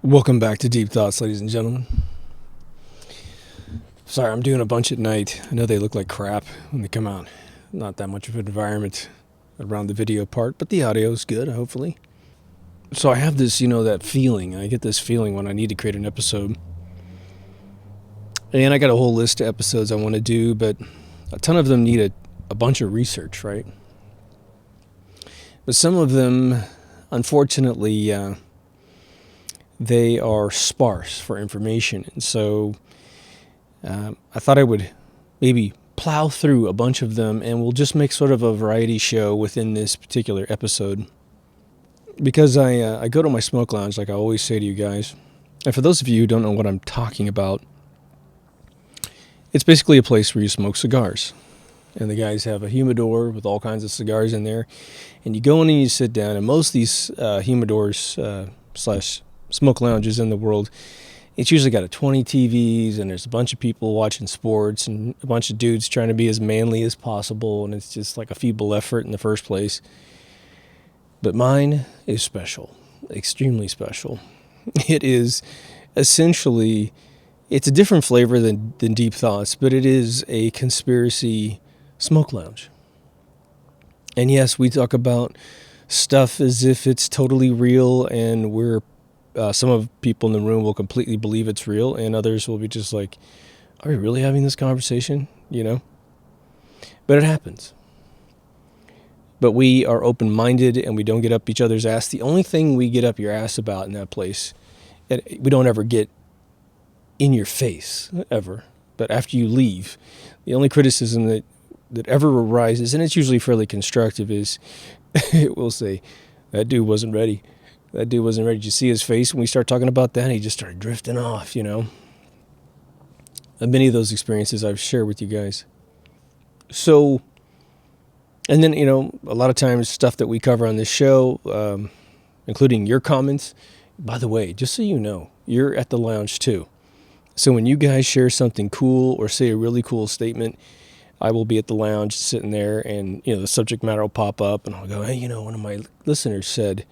Welcome back to Deep Thoughts, ladies and gentlemen. Sorry, I'm doing a bunch at night. I know they look like crap when they come out. Not that much of an environment around the video part, but the audio is good, hopefully. So I have this, that feeling. I get this feeling when I need to create an episode. And I got a whole list of episodes I want to do, but a ton of them need a bunch of research, right? But some of them, unfortunately, they are sparse for information. And so I thought I would maybe plow through a bunch of them and we'll just make sort of a variety show within this particular episode. Because I go to my smoke lounge, like I always say to you guys. And for those of you who don't know what I'm talking about, it's basically a place where you smoke cigars. And the guys have a humidor with all kinds of cigars in there. And you go in and you sit down. And most of these humidors slash smoke lounges in the world, it's usually got 20 TVs and there's a bunch of people watching sports and a bunch of dudes trying to be as manly as possible, and it's just like a feeble effort in the first place. But mine is special, extremely special. It is essentially, it's a different flavor than Deep Thoughts, but it is a conspiracy smoke lounge. And yes, we talk about stuff as if it's totally real, and we're some of people in the room will completely believe it's real, and others will be just like, are we really having this conversation? But it happens. But we are open-minded, and we don't get up each other's ass. The only thing we get up your ass about in that place, and we don't ever get in your face, ever. But after you leave, the only criticism that ever arises, and it's usually fairly constructive, is we'll say, that dude wasn't ready. That dude wasn't ready. Did you see his face when we started talking about that? He just started drifting off, And many of those experiences I've shared with you guys. So, and then, a lot of times stuff that we cover on this show, including your comments. By the way, just so you know, you're at the lounge too. So when you guys share something cool or say a really cool statement, I will be at the lounge sitting there, and, the subject matter will pop up, and I'll go, hey, one of my listeners said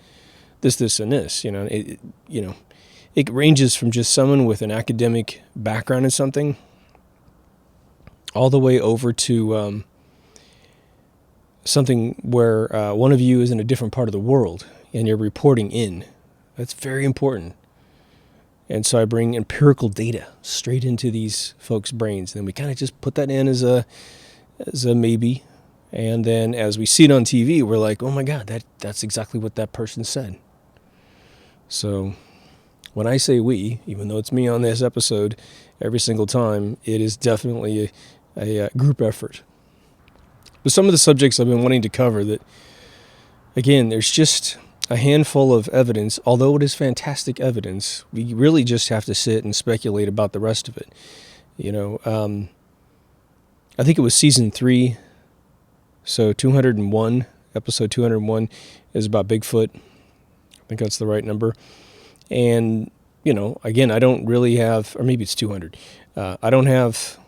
this, and this, it ranges from just someone with an academic background in something all the way over to something where one of you is in a different part of the world and you're reporting in. That's very important. And so I bring empirical data straight into these folks' brains. And then we kind of just put that in as a maybe. And then as we see it on TV, we're like, oh my God, that's exactly what that person said. So when I say we, even though it's me on this episode every single time, it is definitely a group effort. But some of the subjects I've been wanting to cover that, again, there's just a handful of evidence. Although it is fantastic evidence, we really just have to sit and speculate about the rest of it. I think it was season 3, so 201, episode 201 is about Bigfoot. I think that's the right number. And, again, I don't really have, or maybe it's 200. I don't have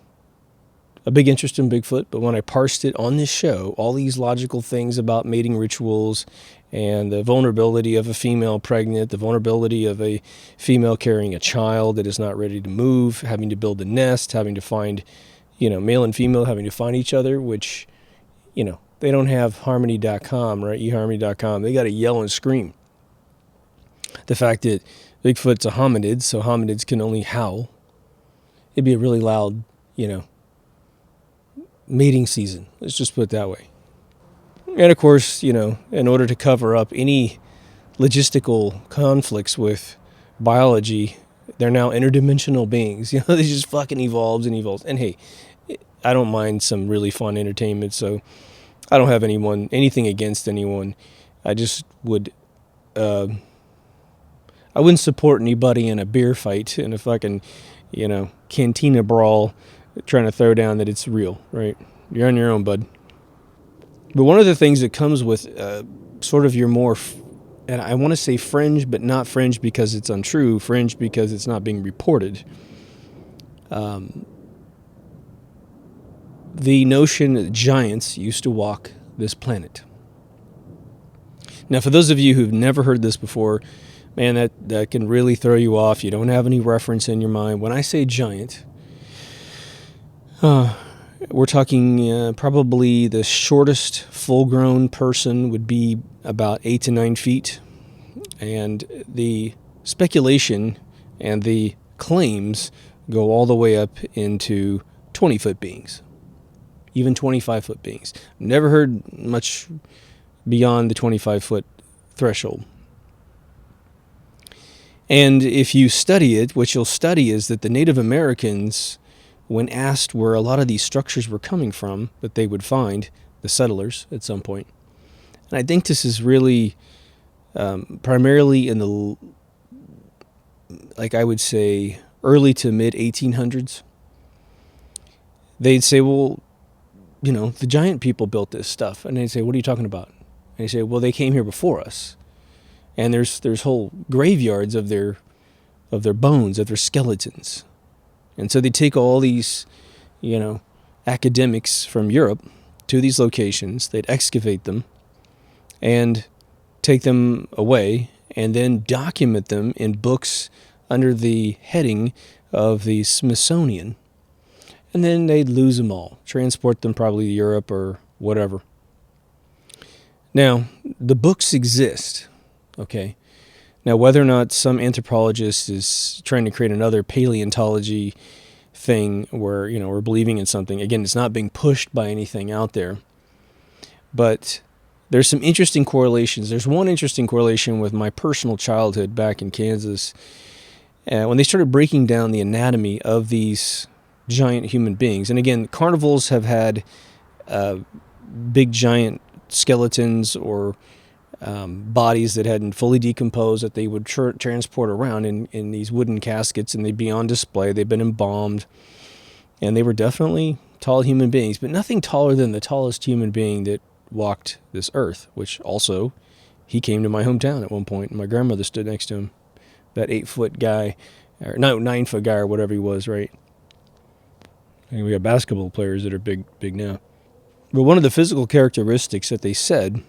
a big interest in Bigfoot, but when I parsed it on this show, all these logical things about mating rituals and the vulnerability of a female pregnant, the vulnerability of a female carrying a child that is not ready to move, having to build a nest, having to find, male and female having to find each other, which, they don't have harmony.com, right? eharmony.com. They got to yell and scream. The fact that Bigfoot's a hominid, so hominids can only howl. It'd be a really loud, mating season. Let's just put it that way. And of course, in order to cover up any logistical conflicts with biology, they're now interdimensional beings. They just fucking evolves and evolves. And hey, I don't mind some really fun entertainment, so I don't have anything against anyone. I just would, I wouldn't support anybody in a beer fight, in a fucking, cantina brawl, trying to throw down that it's real, right? You're on your own, bud. But one of the things that comes with sort of your more, and I want to say fringe, but not fringe because it's untrue, fringe because it's not being reported. The notion that giants used to walk this planet. Now, for those of you who've never heard this before, Man, that can really throw you off. You don't have any reference in your mind. When I say giant, we're talking probably the shortest full-grown person would be about 8 to 9 feet. And the speculation and the claims go all the way up into 20-foot beings, even 25-foot beings. Never heard much beyond the 25-foot threshold. And if you study it, what you'll study is that the Native Americans, when asked where a lot of these structures were coming from, that they would find, the settlers at some point. And I think this is really primarily in the, like I would say, early to mid 1800s. They'd say, well, the giant people built this stuff. And they'd say, what are you talking about? And they say, well, they came here before us. And there's whole graveyards of their bones, of their skeletons. And so they take all these, academics from Europe to these locations. They'd excavate them and take them away and then document them in books under the heading of the Smithsonian. And then they'd lose them all, transport them probably to Europe or whatever. Now, the books exist, okay? Now, whether or not some anthropologist is trying to create another paleontology thing where, we're believing in something, again, it's not being pushed by anything out there. But there's some interesting correlations. There's one interesting correlation with my personal childhood back in Kansas. When they started breaking down the anatomy of these giant human beings. And again, carnivals have had big giant skeletons or bodies that hadn't fully decomposed that they would transport around in these wooden caskets, and they'd be on display. They'd been embalmed, and they were definitely tall human beings, but nothing taller than the tallest human being that walked this earth, which also, he came to my hometown at one point, and my grandmother stood next to him, that 8-foot guy, or no, 9-foot guy or whatever he was, right? And we got basketball players that are big now. But one of the physical characteristics that they said,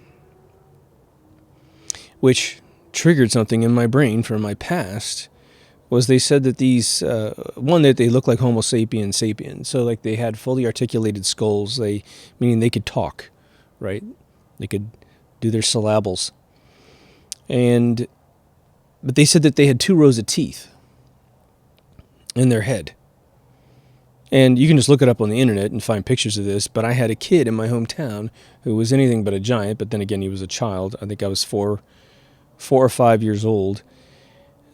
which triggered something in my brain from my past, was they said that these, one, that they look like Homo sapiens. So like they had fully articulated skulls, meaning they could talk, right? They could do their syllables. But they said that they had 2 rows of teeth in their head. And you can just look it up on the internet and find pictures of this, but I had a kid in my hometown who was anything but a giant, but then again, he was a child. I think I was 4 or 5 years old,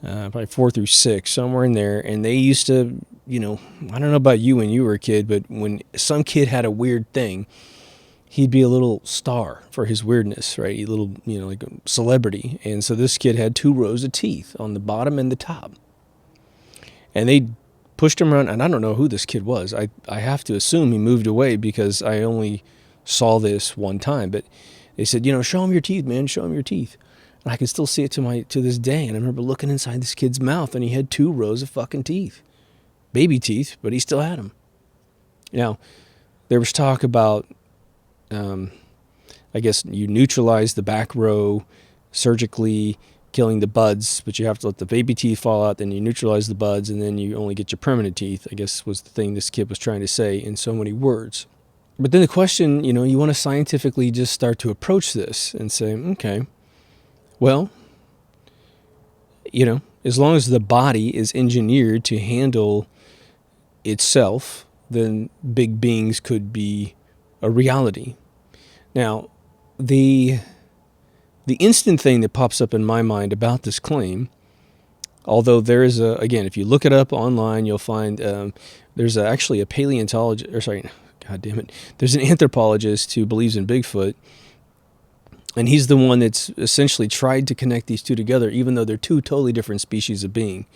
probably 4 through 6, somewhere in there. And they used to, I don't know about you when you were a kid, but when some kid had a weird thing, he'd be a little star for his weirdness, right? A little, like a celebrity. And so this kid had 2 rows of teeth on the bottom and the top. And they pushed him around, and I don't know who this kid was. I have to assume he moved away because I only saw this one time. But they said, show him your teeth, man, show him your teeth. And I can still see it to this day. And I remember looking inside this kid's mouth, and he had 2 rows of fucking teeth. Baby teeth, but he still had them. Now, there was talk about, I guess you neutralize the back row surgically, killing the buds, but you have to let the baby teeth fall out, then you neutralize the buds, and then you only get your permanent teeth, I guess was the thing this kid was trying to say in so many words. But then the question, you want to scientifically just start to approach this and say, okay, well, as long as the body is engineered to handle itself, then big beings could be a reality. Now, the instant thing that pops up in my mind about this claim, although there is again, if you look it up online, you'll find there's actually a paleontologist, there's an anthropologist who believes in Bigfoot, and he's the one that's essentially tried to connect these two together, even though they're 2 totally different species of being.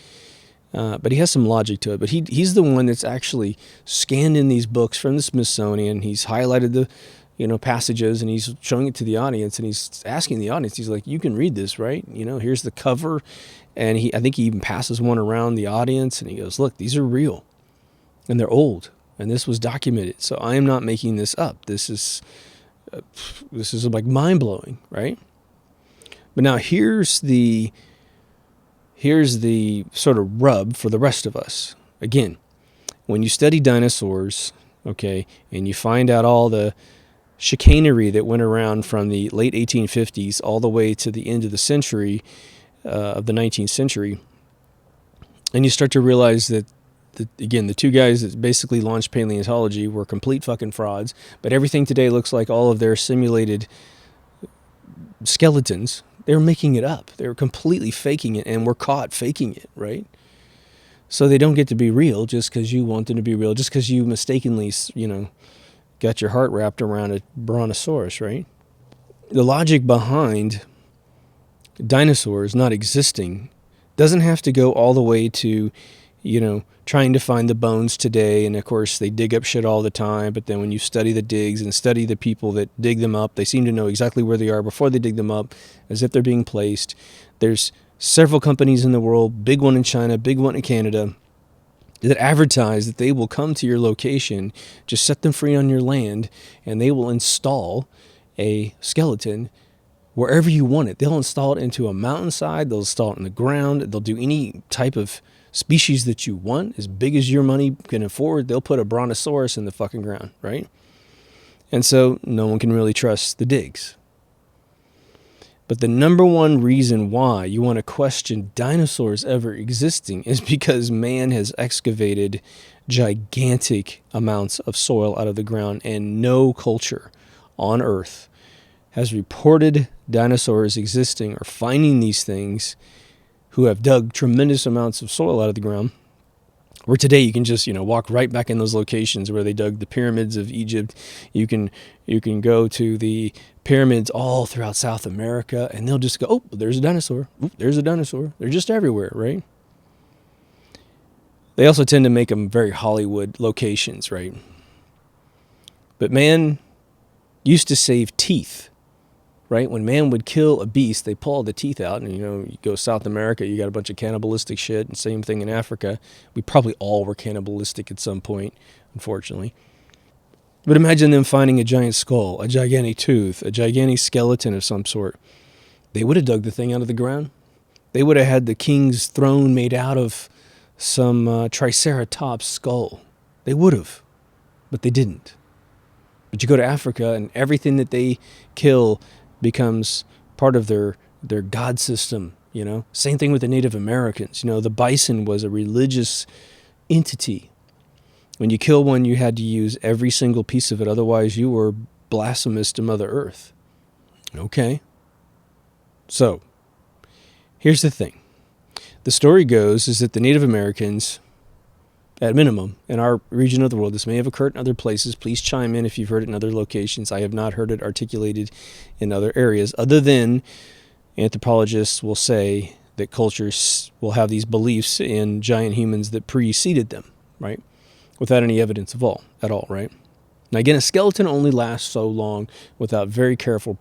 But he has some logic to it. But he's the one that's actually scanned in these books from the Smithsonian. He's highlighted the passages, and he's showing it to the audience, and he's asking the audience, he's like, you can read this, right? Here's the cover. And I think he even passes one around the audience, and he goes, look, these are real, and they're old, and this was documented. So I am not making this up. This is like mind-blowing, right? But now here's the here's the sort of rub for the rest of us. Again, when you study dinosaurs, okay, and you find out all the chicanery that went around from the late 1850s all the way to the end of the century, of the 19th century, and you start to realize that, again, the two guys that basically launched paleontology were complete fucking frauds, but everything today looks like all of their simulated skeletons. They were making it up. They were completely faking it, and were caught faking it, right? So they don't get to be real just because you want them to be real, just because you mistakenly, got your heart wrapped around a brontosaurus, right? The logic behind dinosaurs not existing doesn't have to go all the way to, trying to find the bones today. And of course, they dig up shit all the time. But then when you study the digs and study the people that dig them up, they seem to know exactly where they are before they dig them up, as if they're being placed. There's several companies in the world, big one in China, big one in Canada, that advertise that they will come to your location, just set them free on your land, and they will install a skeleton wherever you want it. They'll install it into a mountainside. They'll install it in the ground. They'll do any type of species that you want, as big as your money can afford. They'll put a brontosaurus in the fucking ground, right? And so no one can really trust the digs. But the number one reason why you want to question dinosaurs ever existing is because man has excavated gigantic amounts of soil out of the ground, and no culture on Earth has reported dinosaurs existing or finding these things, who have dug tremendous amounts of soil out of the ground, where today you can just, walk right back in those locations where they dug the pyramids of Egypt. You can go to the pyramids all throughout South America, and they'll just go, oh, there's a dinosaur. Oop, there's a dinosaur. They're just everywhere, right? They also tend to make them very Hollywood locations, right? But man used to save teeth, right? When man would kill a beast, they pull all the teeth out. And, you go South America, you got a bunch of cannibalistic shit. And same thing in Africa. We probably all were cannibalistic at some point, unfortunately. But imagine them finding a giant skull, a gigantic tooth, a gigantic skeleton of some sort. They would have dug the thing out of the ground. They would have had the king's throne made out of some triceratops skull. They would have, but they didn't. But you go to Africa, and everything that they kill becomes part of their god system, Same thing with the Native Americans. The bison was a religious entity. When you kill one, you had to use every single piece of it. Otherwise, you were blasphemous to Mother Earth. Okay. So, here's the thing. The story goes is that the Native Americans, at minimum, in our region of the world, this may have occurred in other places. Please chime in if you've heard it in other locations. I have not heard it articulated in other areas, other than anthropologists will say that cultures will have these beliefs in giant humans that preceded them, right? Without any evidence at all, right? Now, again, a skeleton only lasts so long without very careful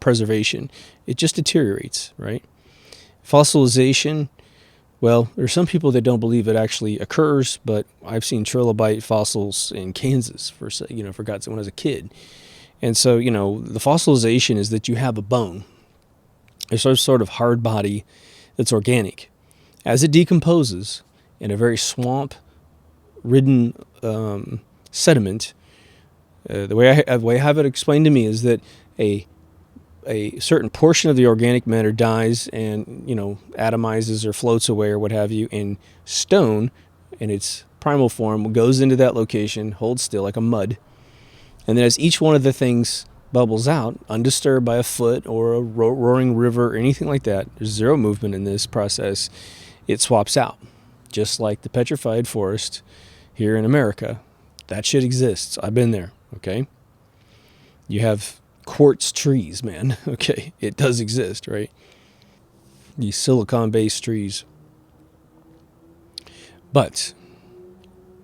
preservation. It just deteriorates, right? Fossilization, well, there's some people that don't believe it actually occurs, but I've seen trilobite fossils in Kansas for God's sake, when I was a kid. And so, the fossilization is that you have a bone, a sort of hard body that's organic. As it decomposes in a very swamp-ridden sediment, the way I have it explained to me is that a certain portion of the organic matter dies and, atomizes or floats away or what have you, and stone in its primal form goes into that location, holds still like a mud. And then as each one of the things bubbles out, undisturbed by a foot or a roaring river or anything like that, there's zero movement in this process, it swaps out. Just like the petrified forest here in America. That shit exists. I've been there, okay? You have quartz trees, man. Okay, it does exist, right? These silicon-based trees. But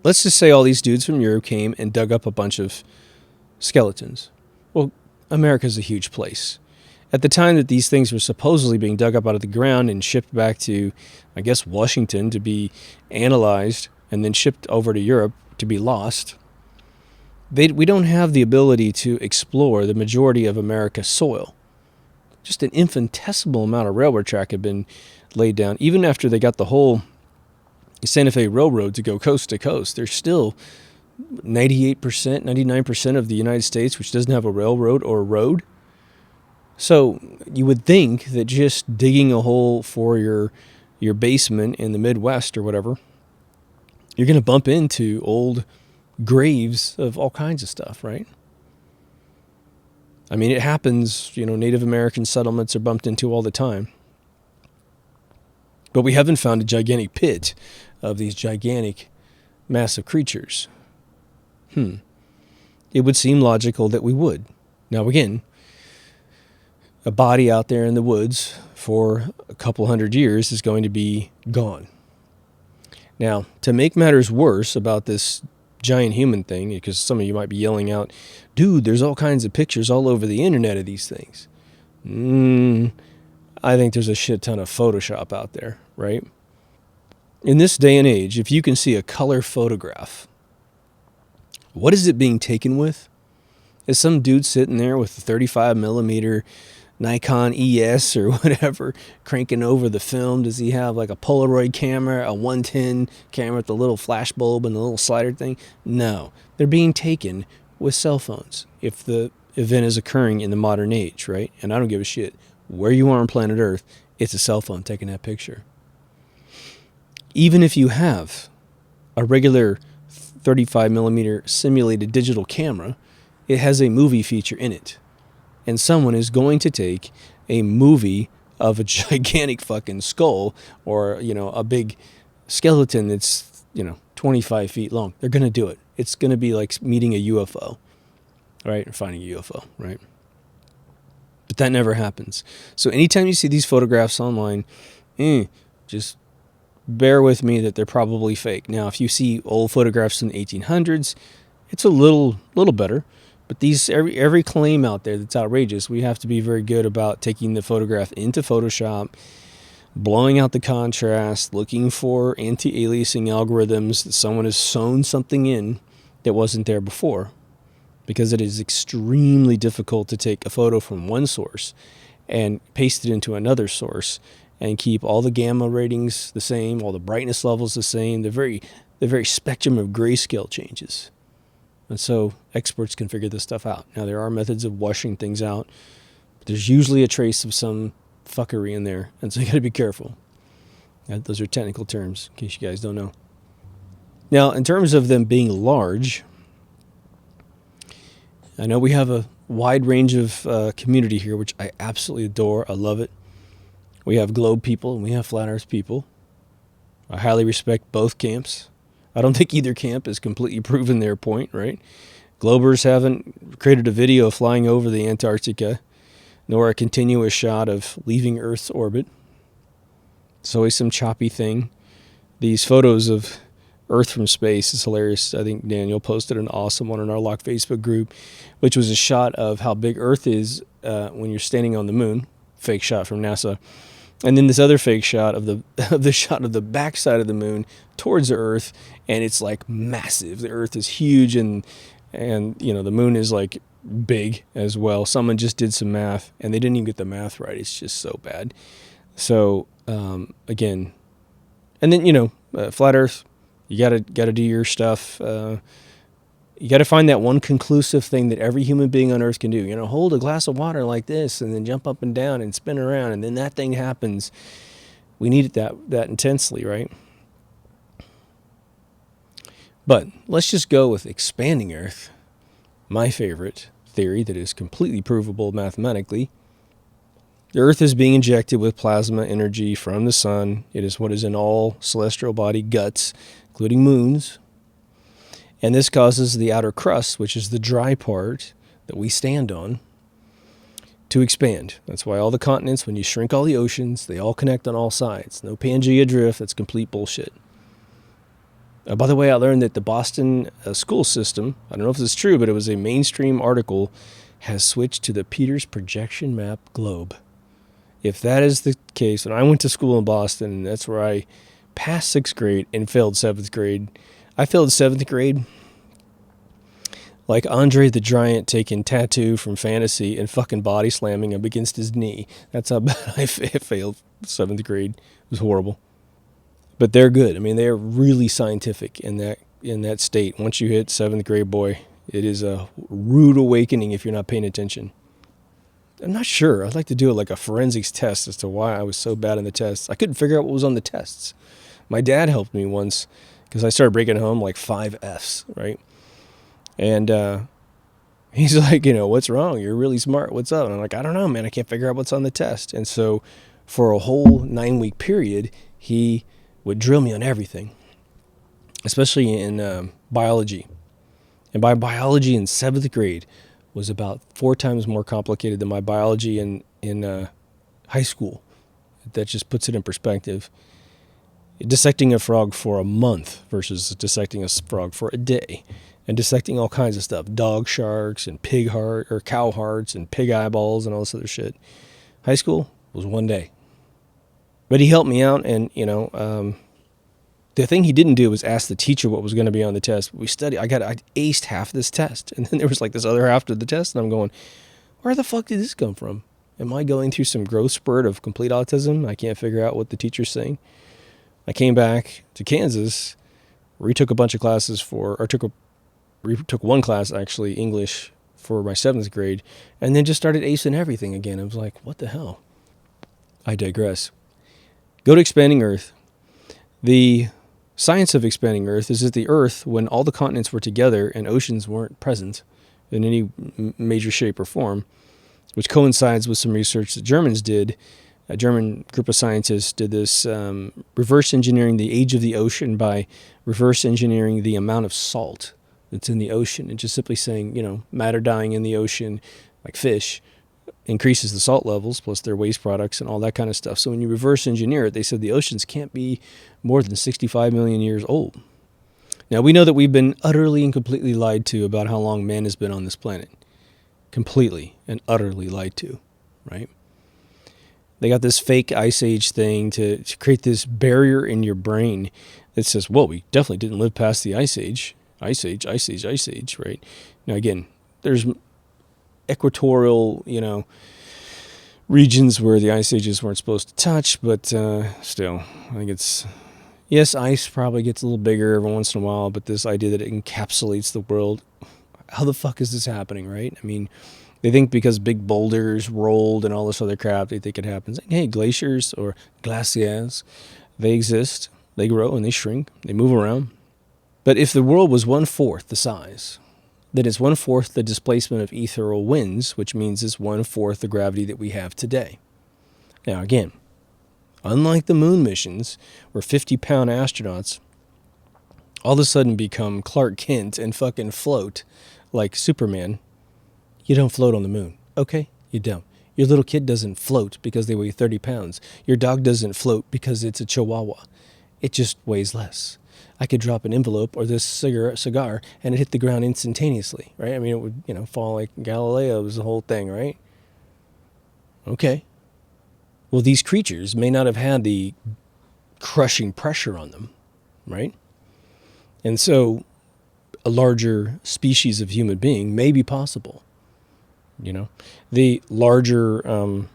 let's just say all these dudes from Europe came and dug up a bunch of skeletons. Well, America's a huge place. At the time that these things were supposedly being dug up out of the ground and shipped back to, I guess, Washington to be analyzed and then shipped over to Europe to be lost, we don't have the ability to explore the majority of America's soil. Just an infinitesimal amount of railroad track had been laid down. Even after they got the whole Santa Fe Railroad to go coast to coast, there's still 98%, 99% of the United States which doesn't have a railroad or a road. So you would think that just digging a hole for your basement in the Midwest or whatever, you're going to bump into old graves of all kinds of stuff, right? I mean, it happens, Native American settlements are bumped into all the time. But we haven't found a gigantic pit of these gigantic, massive creatures. It would seem logical that we would. Now, again, a body out there in the woods for a couple hundred years is going to be gone. Now, to make matters worse about this giant human thing, because some of you might be yelling out, dude, there's all kinds of pictures all over the internet of these things. I think there's a shit ton of Photoshop out there, right? In this day and age, if you can see a color photograph, what is it being taken with? Is some dude sitting there with a 35 millimeter Nikon ES or whatever, cranking over the film? Does he have like a Polaroid camera, a 110 camera with the little flash bulb and the little slider thing? No, they're being taken with cell phones if the event is occurring in the modern age, right? And I don't give a shit where you are on planet Earth, it's a cell phone taking that picture. Even if you have a regular 35 millimeter simulated digital camera, it has a movie feature in it. And someone is going to take a movie of a gigantic fucking skull or, a big skeleton that's, 25 feet long. They're going to do it. It's going to be like meeting a UFO, right? Or finding a UFO, right? But that never happens. So anytime you see these photographs online, just bear with me that they're probably fake. Now, if you see old photographs from the 1800s, it's a little better. But these every claim out there that's outrageous, we have to be very good about taking the photograph into Photoshop, blowing out the contrast, looking for anti-aliasing algorithms that someone has sewn something in that wasn't there before. Because it is extremely difficult to take a photo from one source and paste it into another source and keep all the gamma ratings the same, all the brightness levels the same. The very spectrum of grayscale changes. And so experts can figure this stuff out. Now, there are methods of washing things out, but there's usually a trace of some fuckery in there, and so you got to be careful. Those are technical terms, in case you guys don't know. Now, in terms of them being large, I know we have a wide range of community here, which I absolutely adore. I love it. We have globe people and we have flat earth people. I highly respect both camps. I don't think either camp has completely proven their point, right? Globers haven't created a video of flying over the Antarctica, nor a continuous shot of leaving Earth's orbit. It's always some choppy thing. These photos of Earth from space is hilarious. I think Daniel posted an awesome one in our locked Facebook group, which was a shot of how big Earth is when you're standing on the moon. Fake shot from NASA. And then this other fake shot of the shot of the backside of the moon towards the Earth, and it's like massive. The Earth is huge, and the moon is like big as well. Someone just did some math, and they didn't even get the math right. It's just so bad. So again, and then flat Earth, you gotta do your stuff. You got to find that one conclusive thing that every human being on Earth can do. Hold a glass of water like this and then jump up and down and spin around, and then that thing happens. We need it that intensely, right? But let's just go with expanding Earth. My favorite theory that is completely provable mathematically. The Earth is being injected with plasma energy from the sun. It is what is in all celestial body guts, including moons. And this causes the outer crust, which is the dry part that we stand on, to expand. That's why all the continents, when you shrink all the oceans, they all connect on all sides. No Pangea drift. That's complete bullshit. By the way, I learned that the Boston school system, I don't know if this is true, but it was a mainstream article, has switched to the Peters projection map globe. If that is the case, and I went to school in Boston, and that's where I passed 6th grade and failed 7th grade. I failed 7th grade. Like Andre the Giant taking Tattoo from Fantasy and fucking body slamming him against his knee. That's how bad I failed 7th grade. It was horrible. But they're good. I mean, they're really scientific in that state. Once you hit 7th grade, boy, it is a rude awakening if you're not paying attention. I'm not sure. I'd like to do like a forensics test as to why I was so bad in the tests. I couldn't figure out what was on the tests. My dad helped me once because I started breaking home like 5 Fs, right? And he's like, what's wrong? You're really smart. What's up? And I'm like, I don't know, man. I can't figure out what's on the test. And so for a whole 9-week period, he would drill me on everything, especially in biology. And my biology in 7th grade was about 4 times more complicated than my biology in high school. That just puts it in perspective. Dissecting a frog for a month versus dissecting a frog for a day. And dissecting all kinds of stuff. Dog sharks and pig heart or cow hearts and pig eyeballs and all this other shit. High school was 1 day. But he helped me out, and the thing he didn't do was ask the teacher what was going to be on the test. We studied. I aced half this test, and then there was like this other half of the test, and I'm going, where the fuck did this come from? Am I going through some growth spurt of complete autism? I can't figure out what the teacher's saying. I came back to Kansas, retook a bunch of classes retook one class, actually, English, for my 7th grade, and then just started acing everything again. I was like, what the hell? I digress. Go to Expanding Earth. The science of Expanding Earth is that the Earth, when all the continents were together and oceans weren't present in any major shape or form, which coincides with some research that Germans did. A German group of scientists did this reverse engineering the age of the ocean by reverse engineering the amount of salt that's in the ocean, and just simply saying, matter dying in the ocean, like fish, increases the salt levels plus their waste products and all that kind of stuff. So when you reverse engineer it, they said the oceans can't be more than 65 million years old. Now, we know that we've been utterly and completely lied to about how long man has been on this planet. Completely and utterly lied to, right? They got this fake ice age thing to create this barrier in your brain that says, well, we definitely didn't live past the ice age. Ice age, right? Now, again, there's equatorial, regions where the ice ages weren't supposed to touch, but still, I think yes, ice probably gets a little bigger every once in a while, but this idea that it encapsulates the world, how the fuck is this happening, right? I mean, they think because big boulders rolled and all this other crap, they think it happens. Hey, glaciers or glaciers, they exist, they grow and they shrink, they move around. But if the world was 1/4 the size, then it's 1/4 the displacement of ethereal winds, which means it's 1/4 the gravity that we have today. Now, again, unlike the moon missions, where 50-pound astronauts all of a sudden become Clark Kent and fucking float like Superman, you don't float on the moon. Okay, you don't. Your little kid doesn't float because they weigh 30 pounds. Your dog doesn't float because it's a chihuahua. It just weighs less. I could drop an envelope or this cigar and it hit the ground instantaneously, right? I mean, it would, fall like Galileo was the whole thing, right? Okay. Well, these creatures may not have had the crushing pressure on them, right? And so a larger species of human being may be possible. The larger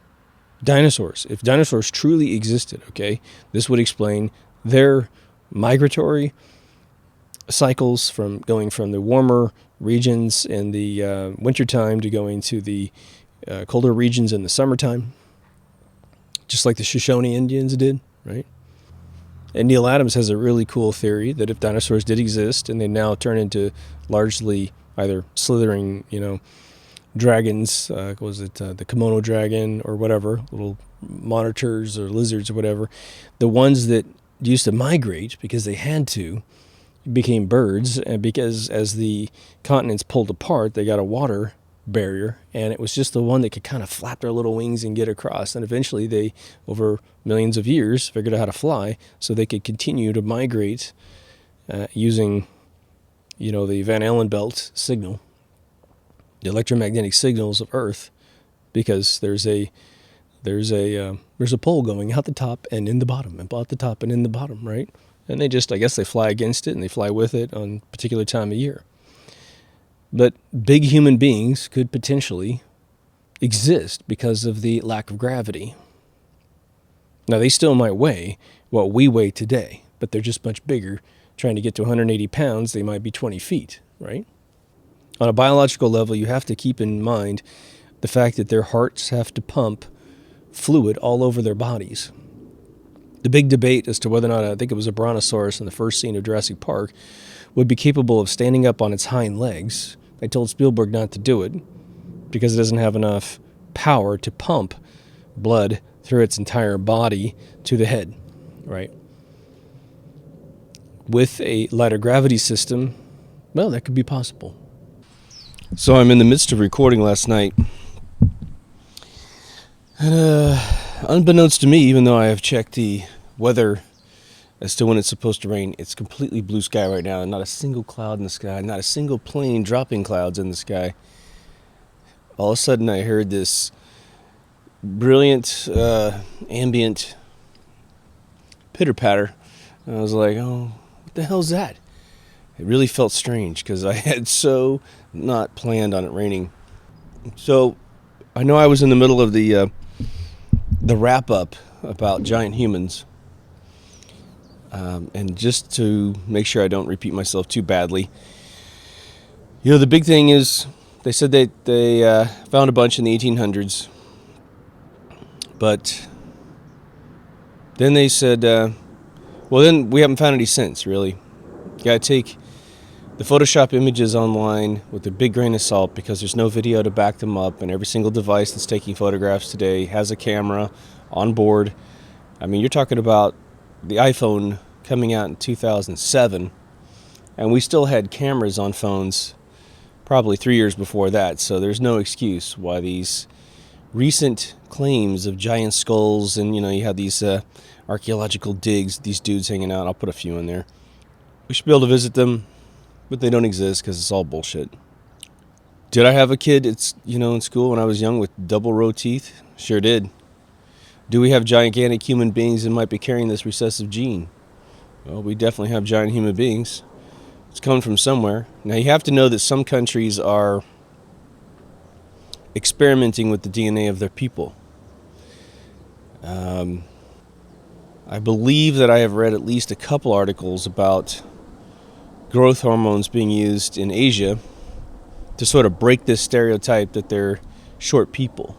dinosaurs, if dinosaurs truly existed, okay, this would explain their migratory cycles from going from the warmer regions in the wintertime to going to the colder regions in the summertime, just like the Shoshone Indians did, right? And Neil Adams has a really cool theory that if dinosaurs did exist and they now turn into largely either slithering, dragons, the Komodo dragon or whatever, little monitors or lizards or whatever, the ones that used to migrate because they had to became birds, and because as the continents pulled apart, they got a water barrier, and it was just the one that could kind of flap their little wings and get across. And eventually they, over millions of years, figured out how to fly so they could continue to migrate using, the Van Allen belt signal, the electromagnetic signals of Earth, because there's a pole going out the top and in the bottom, and out the top and in the bottom, right? And they fly against it and they fly with it on a particular time of year. But big human beings could potentially exist because of the lack of gravity. Now, they still might weigh what we weigh today, but they're just much bigger. Trying to get to 180 pounds, they might be 20 feet, right? On a biological level, you have to keep in mind the fact that their hearts have to pump fluid all over their bodies. The big debate as to whether or not, I think it was a brontosaurus in the first scene of Jurassic Park, would be capable of standing up on its hind legs. They told Spielberg not to do it because it doesn't have enough power to pump blood through its entire body to the head, right? With a lighter gravity system, well, that could be possible. So I'm in the midst of recording last night. And unbeknownst to me, even though I have checked the weather as to when it's supposed to rain, it's completely blue sky right now. Not a single cloud in the sky, not a single plane dropping clouds in the sky. All of a sudden I heard this brilliant ambient pitter-patter. And I was like, oh, what the hell's that? It really felt strange because I had so not planned on it raining. So I know I was in the middle of the wrap-up about giant humans. And just to make sure I don't repeat myself too badly, you know, the big thing is they said that they found a bunch in the 1800s. But then they said, well, then we haven't found any since, really. You got to take the Photoshop images online with a big grain of salt because there's no video to back them up, and every single device that's taking photographs today has a camera on board. I mean, you're talking about the iPhone coming out in 2007, and we still had cameras on phones probably 3 years before that, so there's no excuse why these recent claims of giant skulls, and you know, you have these archaeological digs, these dudes hanging out. I'll put a few in there. We should be able to visit them, but they don't exist because it's all bullshit. Did I have a kid in school when I was young with double row teeth? Sure did. Do we have gigantic human beings that might be carrying this recessive gene? Well, we definitely have giant human beings. It's coming from somewhere. Now, you have to know that some countries are experimenting with the DNA of their people. I believe that I have read at least a couple articles about growth hormones being used in Asia to sort of break this stereotype that they're short people.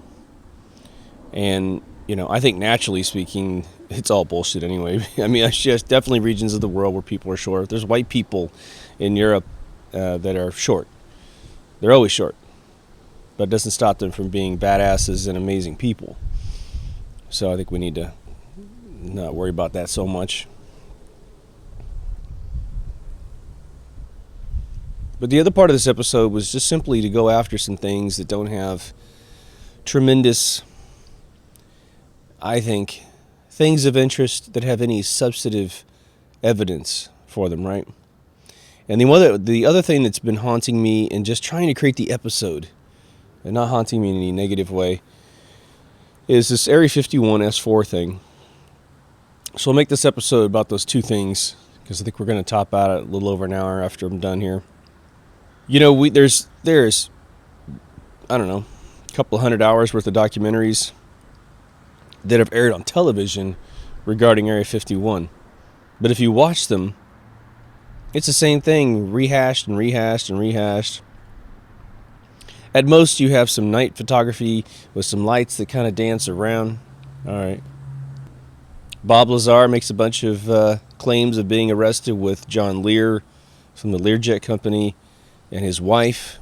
And, you know, I think naturally speaking, it's all bullshit anyway. I mean, there's definitely regions of the world where people are short. There's white people in Europe that are short. They're always short. But it doesn't stop them from being badasses and amazing people. So I think we need to not worry about that so much. But the other part of this episode was just simply to go after some things that don't have tremendous, I think, things of interest that have any substantive evidence for them, right? And the other thing that's been haunting me in just trying to create the episode, and not haunting me in any negative way, is this Area 51 S4 thing. So I'll make this episode about those two things, because I think we're going to top out at a little over an hour after I'm done here. You know, there's I don't know, a couple of 100 hours worth of documentaries that have aired on television regarding Area 51. But if you watch them, it's the same thing, rehashed and rehashed and rehashed. At most, you have some night photography with some lights that kind of dance around. All right. Bob Lazar makes a bunch of claims of being arrested with John Lear from the Learjet Company and his wife,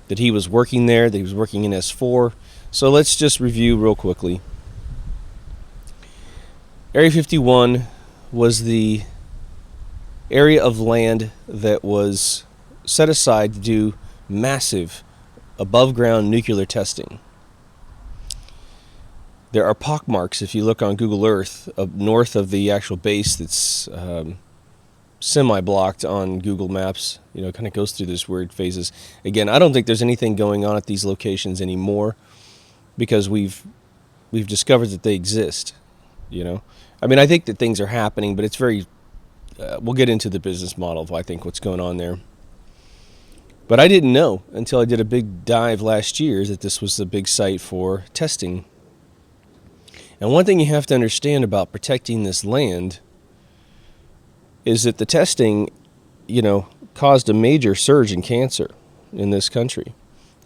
that he was working there, that he was working in S4. So let's just review real quickly. Area 51 was the area of land that was set aside to do massive above-ground nuclear testing. There are pockmarks, if you look on Google Earth, up north of the actual base that's semi-blocked on Google Maps. You know, it kind of goes through this weird phases. Again, I don't think there's anything going on at these locations anymore because we've discovered that they exist, you know. I mean, I think that things are happening, but it's very... we'll get into the business model of, I think, what's going on there. But I didn't know until I did a big dive last year that this was the big site for testing. And one thing you have to understand about protecting this land is that the testing, caused a major surge in cancer in this country.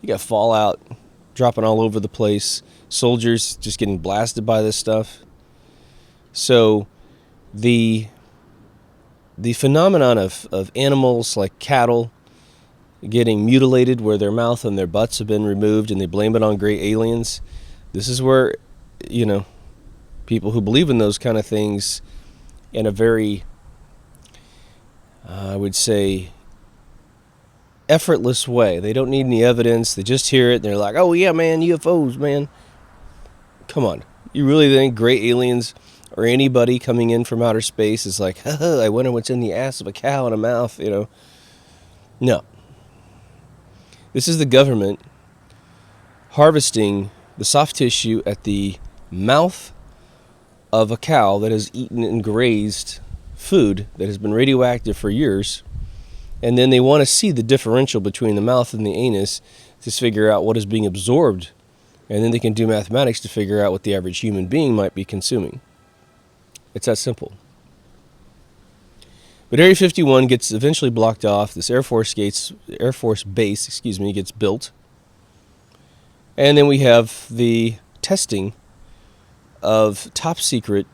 You got fallout dropping all over the place, soldiers just getting blasted by this stuff. So the phenomenon of animals like cattle getting mutilated where their mouth and their butts have been removed and they blame it on gray aliens, this is where, people who believe in those kind of things in a very, I would say, effortless way. They don't need any evidence. They just hear it and they're like, oh yeah, man, UFOs, man. Come on. You really think gray aliens or anybody coming in from outer space is like, I wonder what's in the ass of a cow in a mouth, No. This is the government harvesting the soft tissue at the mouth of a cow that has eaten and grazed food that has been radioactive for years. And then they want to see the differential between the mouth and the anus to figure out what is being absorbed. And then they can do mathematics to figure out what the average human being might be consuming. It's that simple. But Area 51 gets eventually blocked off. This Air Force base, gets built. And then we have the testing of top secret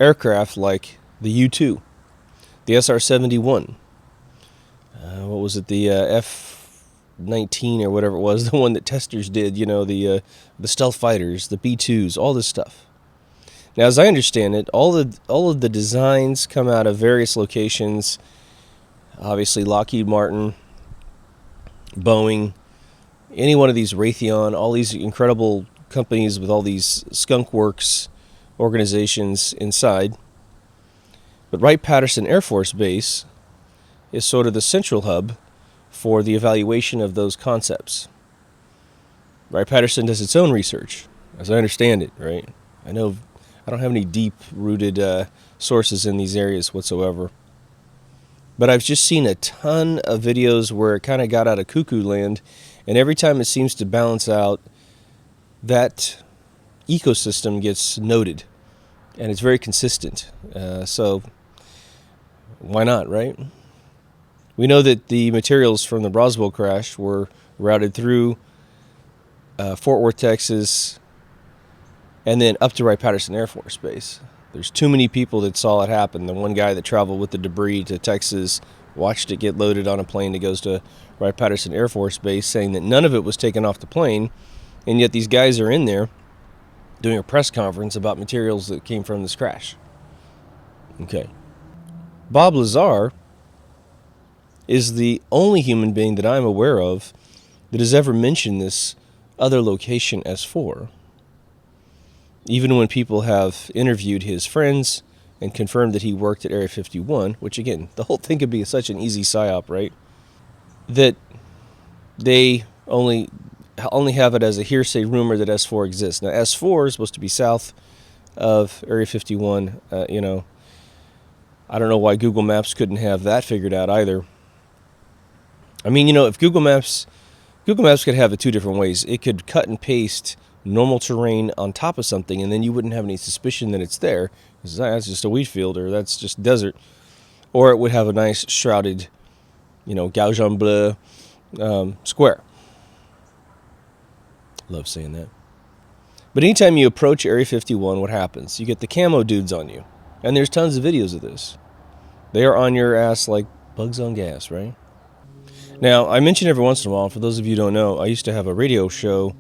aircraft like the U-2, the SR-71. What was it? The F-19 or whatever it was, the one that testers did. The stealth fighters, the B-2s, all this stuff. Now, as I understand it, all of the designs come out of various locations. Obviously, Lockheed Martin, Boeing, any one of these, Raytheon, all these incredible companies with all these skunk works organizations inside. But Wright-Patterson Air Force Base is sort of the central hub for the evaluation of those concepts. Wright-Patterson does its own research, as I understand it, right? I don't have any deep-rooted sources in these areas whatsoever. But I've just seen a ton of videos where it kind of got out of cuckoo land, and every time it seems to balance out, that ecosystem gets noted, and it's very consistent. So why not, right? We know that the materials from the Roswell crash were routed through Fort Worth, Texas, and then up to Wright-Patterson Air Force Base. There's too many people that saw it happen. The one guy that traveled with the debris to Texas watched it get loaded on a plane that goes to Wright-Patterson Air Force Base, saying that none of it was taken off the plane, and yet these guys are in there doing a press conference about materials that came from this crash. Okay. Bob Lazar is the only human being that I'm aware of that has ever mentioned this other location S4. Even when people have interviewed his friends and confirmed that he worked at Area 51, which again, the whole thing could be such an easy psyop, right? That they only have it as a hearsay rumor that S4 exists. Now, S4 is supposed to be south of Area 51. I don't know why Google Maps couldn't have that figured out either. I mean, if Google Maps could have it two different ways. It could cut and paste normal terrain on top of something, and then you wouldn't have any suspicion that it's there, because that's just a wheat field, or that's just desert. Or it would have a nice shrouded, gouge en bleu square. Love saying that. But anytime you approach Area 51, what happens? You get the camo dudes on you. And there's tons of videos of this. They are on your ass like bugs on gas, right? Now, I mention every once in a while, for those of you who don't know, I used to have a radio show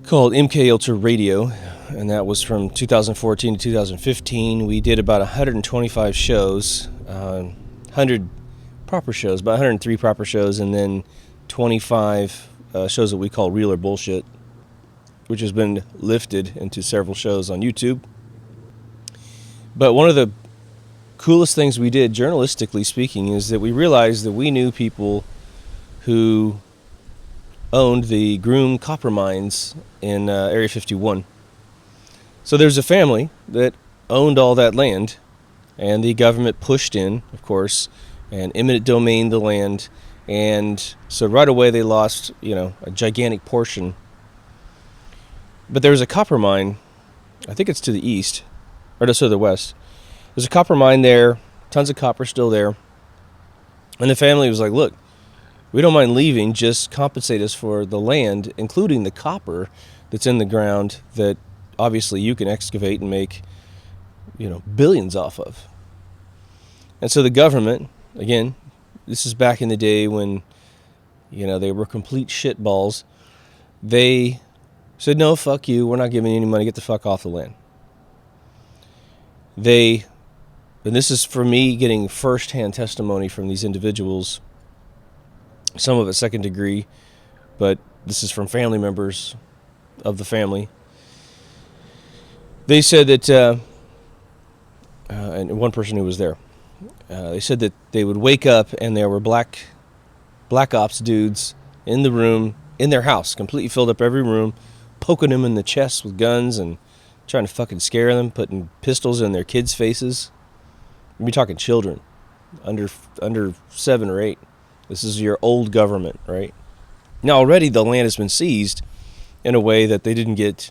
called MK Ultra Radio, and that was from 2014 to 2015. We did about 125 shows, 100 proper shows, about 103 proper shows, and then 25 shows that we call Real or Bullshit, which has been lifted into several shows on YouTube. But one of the coolest things we did, journalistically speaking, is that we realized that we knew people who owned the Groom copper mines in Area 51. So there's a family that owned all that land, and the government pushed in, of course, and eminent domain the land, And so right away they lost, a gigantic portion. But there was a copper mine, I think it's to the east, or to the west. There's a copper mine there, tons of copper still there. And the family was like, look, we don't mind leaving, just compensate us for the land, including the copper that's in the ground that obviously you can excavate and make, billions off of. And so the government, again, this is back in the day when, they were complete shitballs. They said, no, fuck you, we're not giving you any money, get the fuck off the land. And this is for me getting first-hand testimony from these individuals, some of it second degree, but this is from family members of the family. They said that, and one person who was there, they said that they would wake up and there were black ops dudes in the room, in their house, completely filled up every room, poking them in the chest with guns and trying to fucking scare them, putting pistols in their kids' faces. We're talking children, under 7 or 8. This is your old government, right? Now already the land has been seized in a way that they didn't get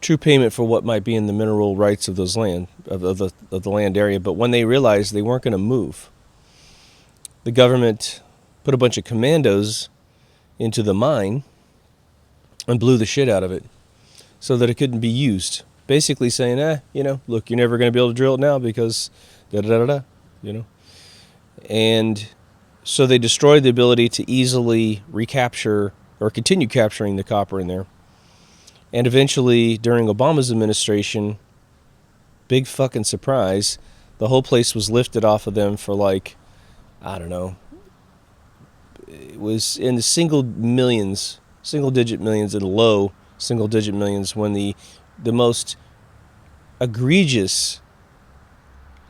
true payment for what might be in the mineral rights of those land, of the land area. But when they realized they weren't going to move, the government put a bunch of commandos into the mine and blew the shit out of it so that it couldn't be used. Basically saying, look, you're never going to be able to drill it now because da-da-da-da-da, And so they destroyed the ability to easily recapture or continue capturing the copper in there. And eventually, during Obama's administration, big fucking surprise, the whole place was lifted off of them for like, I don't know, it was in the single-digit millions, and low single-digit millions when the most egregious,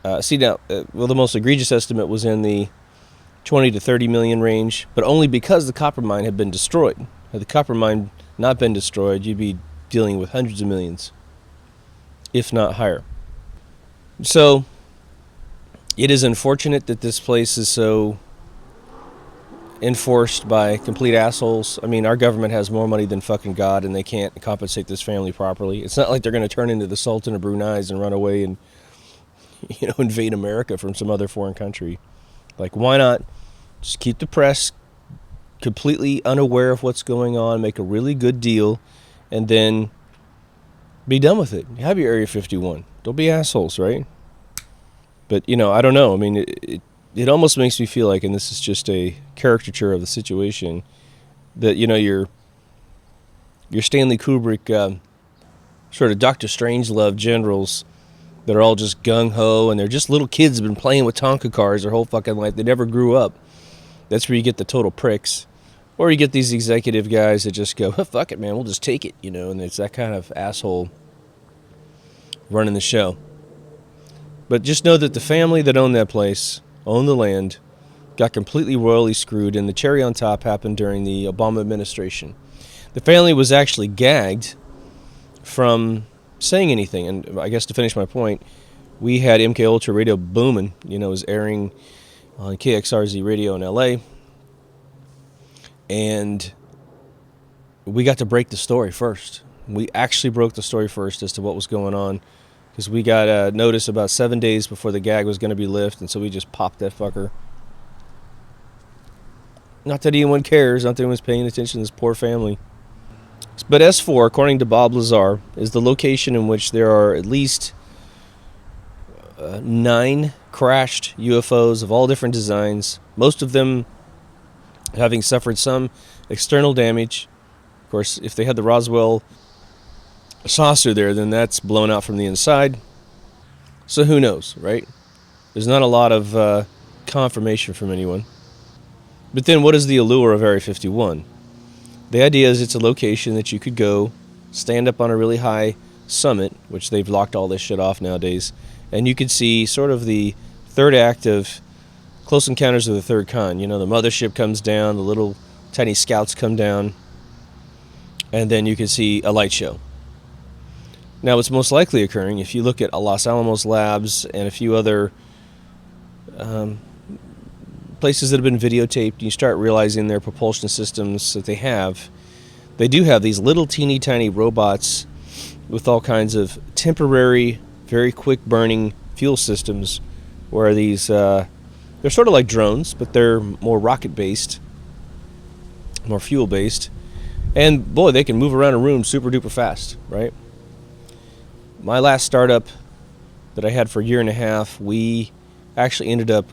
the most egregious estimate was in the 20 to 30 million range, but only because the copper mine had been destroyed. Had the copper mine not been destroyed, you'd be dealing with hundreds of millions, if not higher. So, it is unfortunate that this place is so enforced by complete assholes. I mean, our government has more money than fucking God, and they can't compensate this family properly. It's not like they're going to turn into the Sultan of Brunei and run away and, invade America from some other foreign country. Like, why not just keep the press completely unaware of what's going on, make a really good deal, and then be done with it. Have your Area 51. Don't be assholes, right? But, I don't know. I mean, it almost makes me feel like, and this is just a caricature of the situation, that, your Stanley Kubrick sort of Dr. Strangelove generals that are all just gung-ho, and they're just little kids who've been playing with Tonka cars their whole fucking life. They never grew up. That's where you get the total pricks. Or you get these executive guys that just go, fuck it, man, we'll just take it, and it's that kind of asshole running the show. But just know that the family that owned that place, owned the land, got completely royally screwed, and the cherry on top happened during the Obama administration. The family was actually gagged from saying anything, and I guess to finish my point, we had MK Ultra radio booming, it was airing on KXRZ radio in LA, and we got to break the story first. We actually broke the story first as to what was going on, because we got notice about 7 days before the gag was going to be lifted, and so we just popped that fucker. Not that anyone cares, not that anyone's paying attention to this poor family. But S4, according to Bob Lazar, is the location in which there are at least 9 crashed UFOs of all different designs, most of them having suffered some external damage. Of course, if they had the Roswell saucer there, then that's blown out from the inside. So who knows, right? There's not a lot of confirmation from anyone. But then what is the allure of Area 51? The idea is it's a location that you could go, stand up on a really high summit, which they've locked all this shit off nowadays, and you could see sort of the third act of Close Encounters of the Third Kind. The mothership comes down, the little tiny scouts come down, and then you can see a light show. Now, what's most likely occurring, if you look at Los Alamos Labs and a few other places that have been videotaped, you start realizing their propulsion systems that they do have these little teeny tiny robots with all kinds of temporary, very quick burning fuel systems, where these they're sort of like drones, but they're more rocket based, more fuel based, and boy, they can move around a room super duper fast, right? My last startup that I had for a year and a half, we actually ended up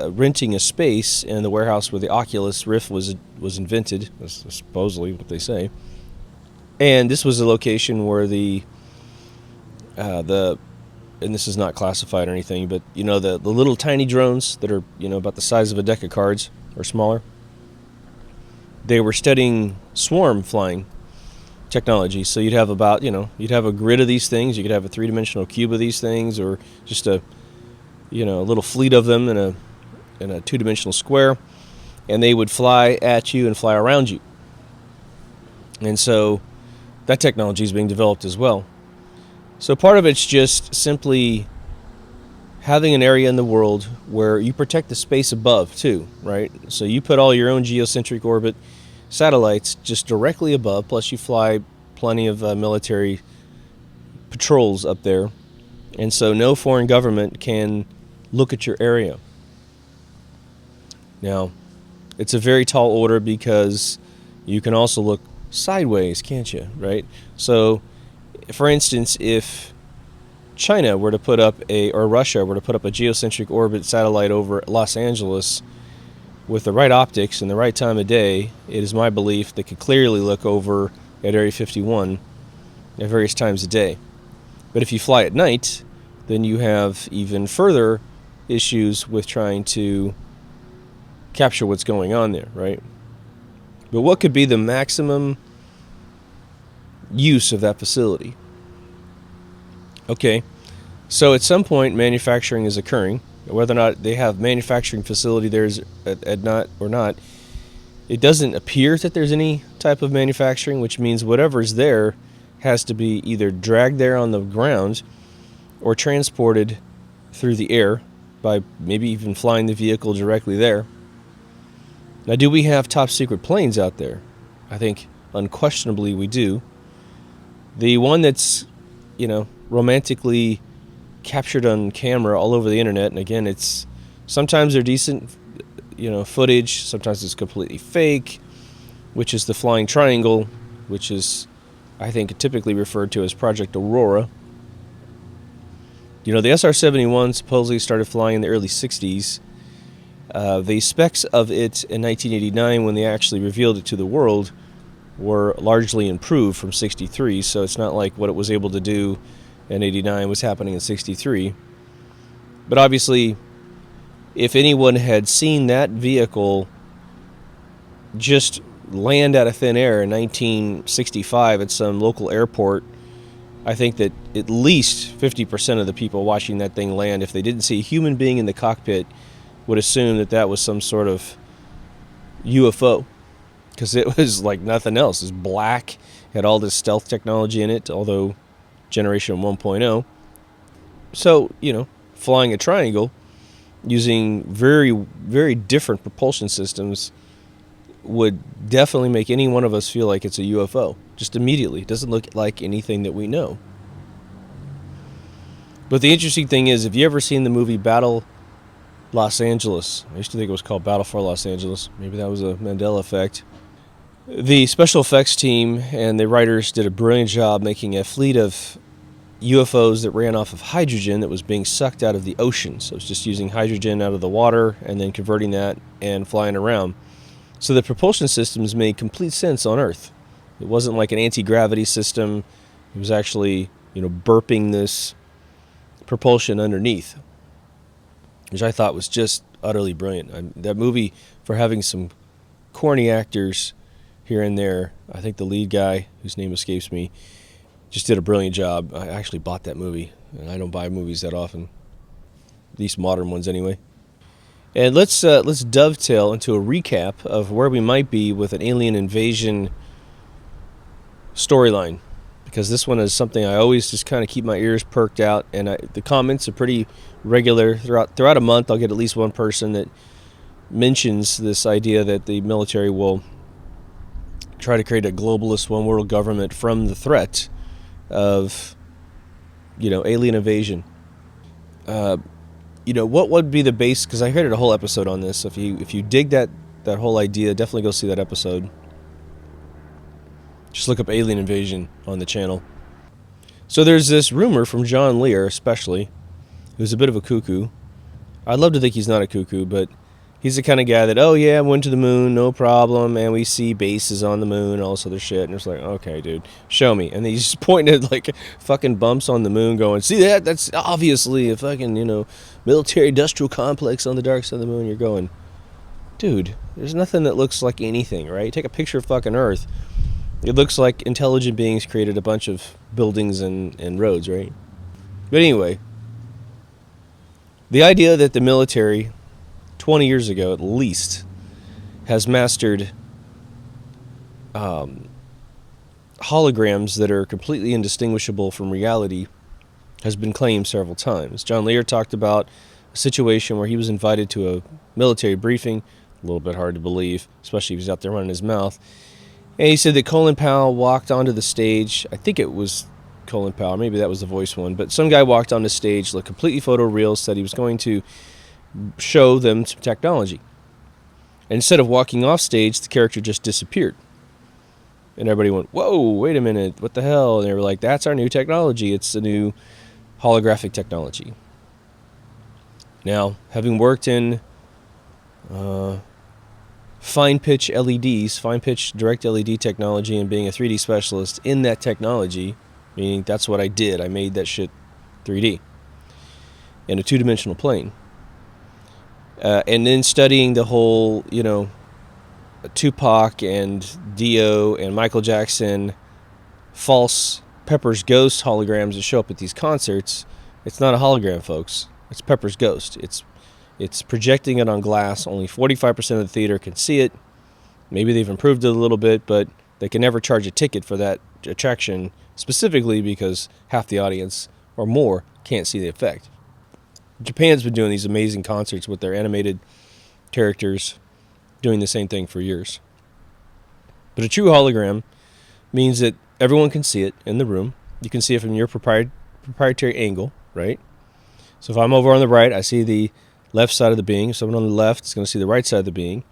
renting a space in the warehouse where the Oculus Rift was invented. That's supposedly what they say. And this was a location where the and this is not classified or anything, but the little tiny drones that are about the size of a deck of cards or smaller. They were studying swarm flying technology. So you'd have you'd have a grid of these things. You could have a 3-dimensional cube of these things, or just a little fleet of them in a 2-dimensional square, and they would fly at you and fly around you. And so that technology is being developed as well. So part of it's just simply having an area in the world where you protect the space above too, right? So you put all your own geocentric orbit satellites just directly above, plus you fly plenty of military patrols up there, and so no foreign government can look at your area. Now, it's a very tall order because you can also look sideways, can't you, right? So, for instance, if China were to put up or Russia were to put up a geocentric orbit satellite over Los Angeles with the right optics and the right time of day, it is my belief they could clearly look over at Area 51 at various times of day. But if you fly at night, then you have even further issues with trying to capture what's going on there, right? But what could be the maximum use of that facility? Okay, so at some point manufacturing is occurring. Whether or not they have manufacturing facility there or not, it doesn't appear that there's any type of manufacturing, which means whatever's there has to be either dragged there on the ground or transported through the air by maybe even flying the vehicle directly there. Now, do we have top secret planes out there? I think unquestionably we do. The one that's, romantically captured on camera all over the internet, and again, it's sometimes they're decent, footage, sometimes it's completely fake, which is the flying triangle, which is, I think, typically referred to as Project Aurora. The SR-71 supposedly started flying in the early 60s. The specs of it in 1989, when they actually revealed it to the world, were largely improved from 63, so it's not like what it was able to do in 89 was happening in 63. But obviously, if anyone had seen that vehicle just land out of thin air in 1965 at some local airport, I think that at least 50% of the people watching that thing land, if they didn't see a human being in the cockpit, would assume that that was some sort of UFO, because it was like nothing else. It was black, had all this stealth technology in it, although generation 1.0. So, flying a triangle using very, very different propulsion systems would definitely make any one of us feel like it's a UFO, just immediately. It doesn't look like anything that we know. But the interesting thing is, have you ever seen the movie Battle Los Angeles? I used to think it was called Battle for Los Angeles. Maybe that was a Mandela effect. The special effects team and the writers did a brilliant job making a fleet of UFOs that ran off of hydrogen that was being sucked out of the ocean. So it's just using hydrogen out of the water and then converting that and flying around. So the propulsion systems made complete sense on Earth. It wasn't like an anti-gravity system. It was actually, burping this propulsion underneath, which I thought was just utterly brilliant. That movie, for having some corny actors here and there, I think the lead guy, whose name escapes me, just did a brilliant job. I actually bought that movie, and I don't buy movies that often, these modern ones anyway. And let's dovetail into a recap of where we might be with an alien invasion storyline, because this one is something I always just kind of keep my ears perked out, and the comments are pretty regular throughout a month. I'll get at least one person that mentions this idea that the military will try to create a globalist one world government from the threat of, alien invasion. What would be the base? Because I heard a whole episode on this. If you dig that whole idea, definitely go see that episode. Just look up alien invasion on the channel. So there's this rumor from John Lear, especially, who's a bit of a cuckoo. I'd love to think he's not a cuckoo, but he's the kind of guy that, oh yeah, went to the moon, no problem, and we see bases on the moon and all this other shit. And it's like, okay, dude, show me. And then he's just pointing at like fucking bumps on the moon going, see that? That's obviously a fucking, military industrial complex on the dark side of the moon. You're going, dude, there's nothing that looks like anything, right? Take a picture of fucking Earth. It looks like intelligent beings created a bunch of buildings and roads, right? But anyway, the idea that the military 20 years ago at least has mastered holograms that are completely indistinguishable from reality has been claimed several times. John Lear talked about a situation where he was invited to a military briefing, a little bit hard to believe, especially if he's out there running his mouth, and he said that Colin Powell walked onto the stage. I think it was Colin Powell, maybe that was the voice one, but some guy walked on the stage, looked completely photoreal, said he was going to show them some technology. And instead of walking off stage, the character just disappeared. And everybody went, whoa, wait a minute, what the hell? And they were like, that's our new technology. It's a new holographic technology. Now, having worked in fine pitch LEDs, fine pitch direct LED technology, and being a 3D specialist in that technology, meaning that's what I did. I made that shit 3D in a two-dimensional plane. And then studying the whole, Tupac and Dio and Michael Jackson false Pepper's Ghost holograms that show up at these concerts. It's not a hologram, folks. It's Pepper's Ghost. It's projecting it on glass. Only 45% of the theater can see it. Maybe they've improved it a little bit, but they can never charge a ticket for that attraction, specifically because half the audience or more can't see the effect. Japan's been doing these amazing concerts with their animated characters, doing the same thing for years. But a true hologram means that everyone can see it in the room. You can see it from your proprietary angle, right? So if I'm over on the right, I see the left side of the being. If someone on the left is going to see the right side of the being.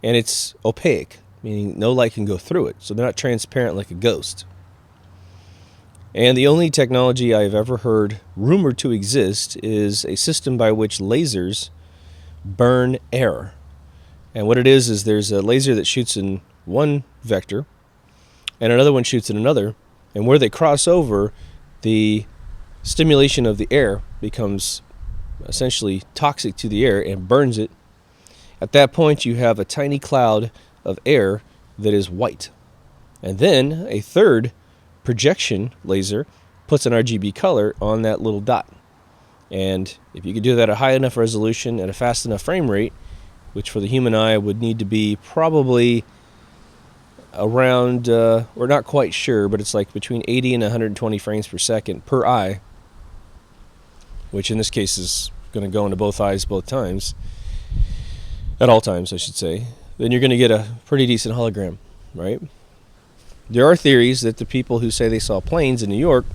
And it's opaque, meaning no light can go through it. So they're not transparent like a ghost. And the only technology I've ever heard rumored to exist is a system by which lasers burn air. And what it is there's a laser that shoots in one vector and another one shoots in another. And where they cross over, the stimulation of the air becomes essentially toxic to the air and burns it. At that point, you have a tiny cloud of air that is white. And then a third projection laser puts an RGB color on that little dot. And if you could do that at a high enough resolution and a fast enough frame rate, which for the human eye would need to be probably around, we're not quite sure, but it's like between 80 and 120 frames per second per eye, which in this case is going to go into both eyes both times, at all times I should say, then you're going to get a pretty decent hologram, right? There are theories that the people who say they saw planes in New York,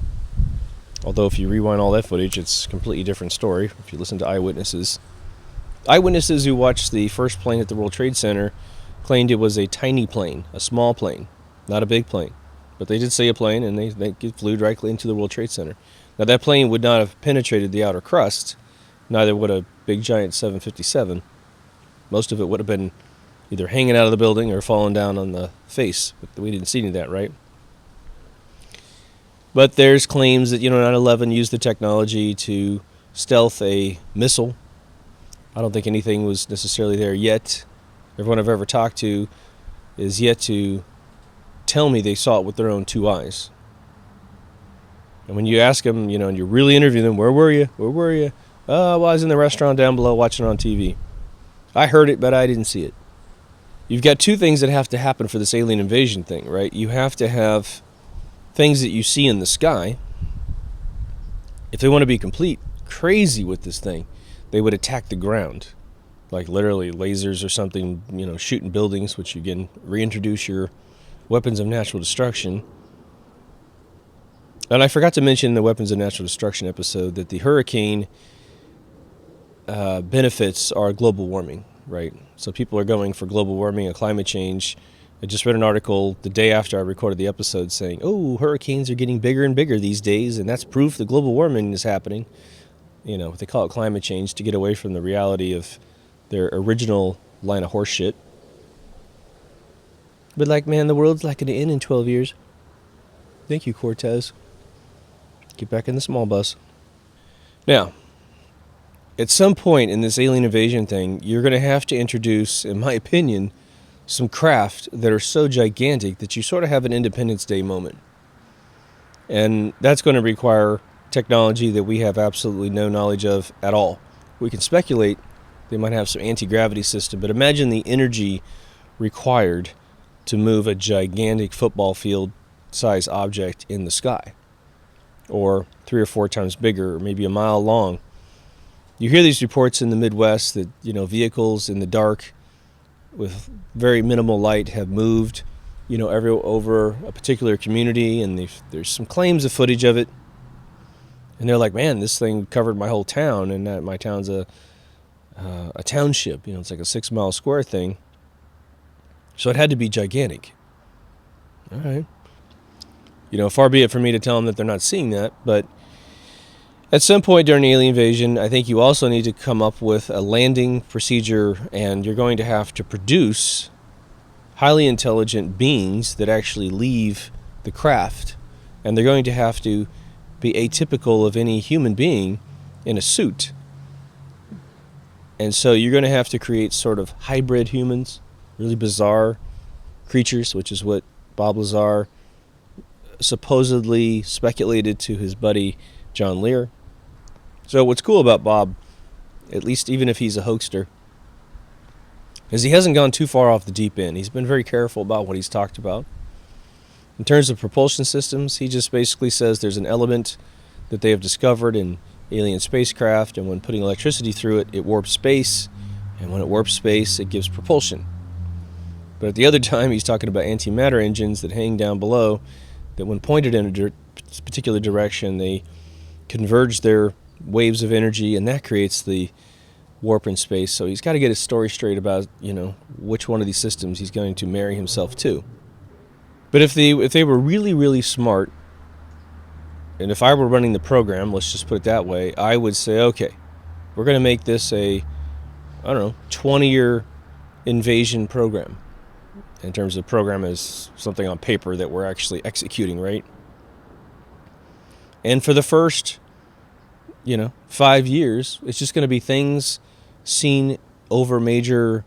although if you rewind all that footage, it's a completely different story. If you listen to eyewitnesses who watched the first plane at the World Trade Center claimed it was a tiny plane, a small plane, not a big plane. But they did say a plane, and they flew directly into the World Trade Center. Now, that plane would not have penetrated the outer crust, neither would a big giant 757. Most of it would have been either hanging out of the building or falling down on the face. But we didn't see any of that, right? But there's claims that, 9/11 used the technology to stealth a missile. I don't think anything was necessarily there yet. Everyone I've ever talked to is yet to tell me they saw it with their own two eyes. And when you ask them, and you really interview them, where were you? Where were you? Oh, well, I was in the restaurant down below watching it on TV. I heard it, but I didn't see it. You've got two things that have to happen for this alien invasion thing, right? You have to have things that you see in the sky. If they want to be complete crazy with this thing, they would attack the ground. like literally lasers or something, shooting buildings, which again reintroduce your weapons of natural destruction. And I forgot to mention in the weapons of natural destruction episode that the hurricane benefits are global warming, right? So people are going for global warming and climate change. I just read an article the day after I recorded the episode saying, oh, hurricanes are getting bigger and bigger these days, and that's proof that global warming is happening. They call it climate change to get away from the reality of their original line of horse shit. But like, man, the world's like going to end in 12 years. Thank you, Cortez. Get back in the small bus. Now, at some point in this alien invasion thing, you're going to have to introduce, in my opinion, some craft that are so gigantic that you sort of have an Independence Day moment. And that's going to require technology that we have absolutely no knowledge of at all. We can speculate they might have some anti-gravity system, but imagine the energy required to move a gigantic football field size object in the sky, or 3 or 4 times bigger, or maybe a mile long. You hear these reports in the Midwest that vehicles in the dark with very minimal light have moved over a particular community, and there's some claims of footage of it, and they're like, man, this thing covered my whole town, and my town's a township. It's like a 6 mile square thing, so it had to be gigantic. All right. Far be it for me to tell them that they're not seeing that, but at some point during the alien invasion, I think you also need to come up with a landing procedure, and you're going to have to produce highly intelligent beings that actually leave the craft, and they're going to have to be atypical of any human being in a suit. And so you're going to have to create sort of hybrid humans, really bizarre creatures, which is what Bob Lazar supposedly speculated to his buddy John Lear. So what's cool about Bob, at least even if he's a hoaxer, is he hasn't gone too far off the deep end. He's been very careful about what he's talked about. In terms of propulsion systems, he just basically says there's an element that they have discovered in alien spacecraft, and when putting electricity through it, it warps space, and when it warps space, it gives propulsion. But at the other time, he's talking about antimatter engines that hang down below, that when pointed in a particular direction, they converge their waves of energy, and that creates the warp in space. So he's got to get his story straight about, which one of these systems he's going to marry himself to. But if they were really, really smart, and if I were running the program, let's just put it that way, I would say, okay, we're going to make this a, 20-year invasion program. In terms of program as something on paper that we're actually executing, right? And for the first, 5 years, it's just going to be things seen over major